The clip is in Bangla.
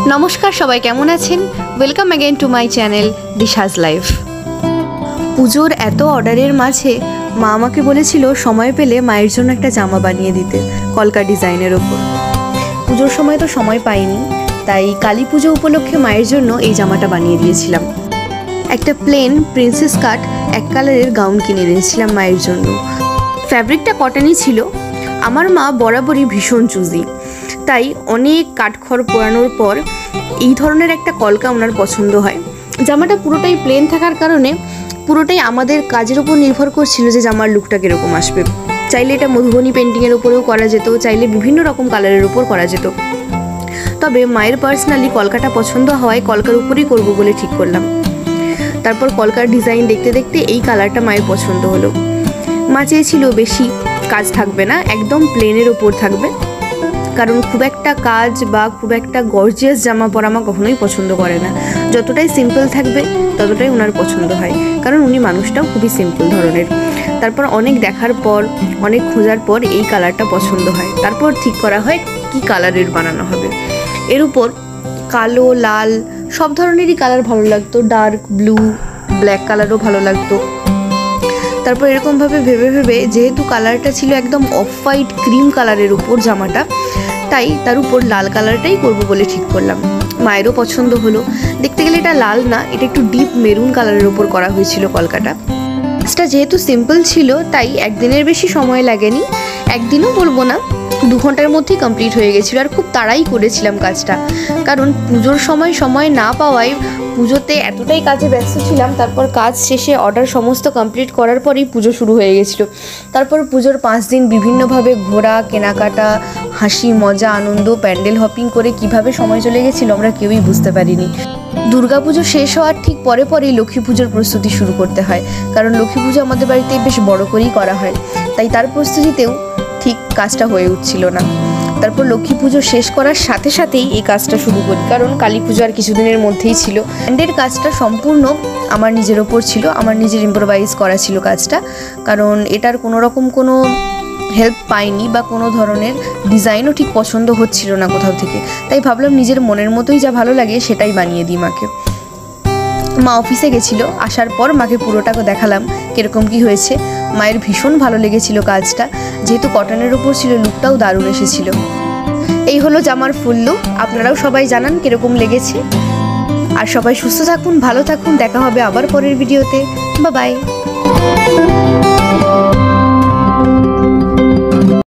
नमस्कार सबाई केमन आছেন welcome again to my channel Disha's life. पुजोर एत अर्डारेर माझे मा आमाके बोलेछिलो समय पेले मायेर जोन्नो एकटा जामा बानिये दिते कलका डिजाइनेर ओपर। पुजोर समय तो समय पाइनी, ताई काली पुजो उपलक्षे मायेर जोन्नो एई जामाटा बानिये दिएछिलाम। एकटा प्लेन प्रिंसेस काट एक कालारेर गाउन किने दिएछिलाम मायेर जोन्नो। फैब्रिकटा कटनई छिलो। आमार मा बराबरई भीषण चुजी, ताई अनेक काठखड़ पोड़ानोर पर এই ধরনের একটা কলকা ওনার পছন্দ হয়। জামাটা পুরোটাই প্লেন থাকার কারণে পুরোটাই আমাদের কাজের উপর নির্ভর করছিল যে জামার লুকটা কিরকম আসবে। চাইলে এটা মধুবনী পেন্টিংয়ের উপরেও করা যেত, চাইলে বিভিন্ন রকম কালারের উপর করা যেত। তবে মায়ের পার্সোনালি কলকাটা পছন্দ হওয়ায় কলকার উপরেই করব বলে ঠিক করলাম। তারপর কলকার ডিজাইন দেখতে দেখতে এই কালারটা মায়ের পছন্দ হলো। মা চেয়েছিল বেশি কাজ থাকবে না, একদম প্লেনের ওপর থাকবে, কারণ খুব একটা কাজ বা খুব একটা গর্জিয়াস জামা পরা মা কখনোই পছন্দ করে না। যতটাই সিম্পল থাকবে ততটাই ওনার পছন্দ হয়, কারণ উনি মানুষটাও খুবই সিম্পল ধরনের। তারপর অনেক দেখার পর অনেক খোঁজার পর এই কালারটা পছন্দ হয়। তারপর ঠিক করা হয় কি কালারের বানানো হবে। এর উপর কালো, লাল সব ধরনেরই কালার ভালো লাগতো, ডার্ক ব্লু, ব্ল্যাক কালারও ভালো লাগতো। তারপর এরকমভাবে ভেবে ভেবে যেহেতু কালারটা ছিল একদম অফ হোয়াইট ক্রিম কালারের উপর জামাটা, তাই তার উপর লাল কালারটাই করব বলে ঠিক করলাম। মায়েরও পছন্দ হলো। দেখতে গেলে এটা লাল না, এটা একটু ডিপ মেরুন কালারের উপর করা হয়েছিল কলকাটা। কাজটা যেহেতু সিম্পল ছিল তাই একদিনের বেশি সময় লাগেনি, একদিনও বলবো না, 2 ঘন্টার মধ্যেই কমপ্লিট হয়ে গেছিলো। আর খুব তাড়াই করেছিলাম কাজটা, কারণ পুজোর সময় না পাওয়ায় পুজোতে এতটাই কাজে ব্যস্ত ছিলাম। তারপর কাজ শেষে অর্ডার সমস্ত কমপ্লিট করার পরেই পুজো শুরু হয়ে গেছিলো। তারপর পুজোর 5 দিন বিভিন্নভাবে ঘোরা, কেনাকাটা, হাসি মজা, আনন্দ, প্যান্ডেল হপিং করে কিভাবে সময় চলে গেছিলো আমরা কেউই বুঝতে পারিনি। দুর্গাপুজো শেষ হওয়ার ঠিক পরে পরেই লক্ষ্মী পুজোর প্রস্তুতি শুরু করতে হয়, কারণ লক্ষ্মী পুজো আমাদের বাড়িতে বেশ বড় করেই করা হয়, তাই তার প্রস্তুতিতেও ঠিক কাজটা হয়ে উঠছিল না। তারপর লক্ষ্মী পুজো শেষ করার সাথে সাথেই এই কাজটা শুরু করি, কারণ কালী পুজো আর কিছুদিনের মধ্যেই ছিল। ব্যান্ডের কাজটা সম্পূর্ণ আমার নিজের ওপর ছিল, আমার নিজের ইম্প্রোভাইজ করা ছিল কাজটা, কারণ এটার কোনো রকম কোনো হেল্প পাইনি বা কোনো ধরনের ডিজাইনও ঠিক পছন্দ হচ্ছিল না কোথাও থেকে। তাই ভাবলাম নিজের মনের মতোই যা ভালো লাগে সেটাই বানিয়ে দিই মাকে। মা অফিসে গেছিলো, আসার পর মাকে পুরোটা দেখালাম কীরকম কী হয়েছে। মায়ের ভীষণ ভালো লেগেছিল কাজটা, যেহেতু কটনের উপর ছিল, লুকটাও দারুণ এসেছিল। এই হলো জামার ফুল লুক। আপনারাও সবাই জানান কীরকম লেগেছে। আর সবাই সুস্থ থাকুন, ভালো থাকুন, দেখা হবে আবার পরের ভিডিওতে। Bye bye.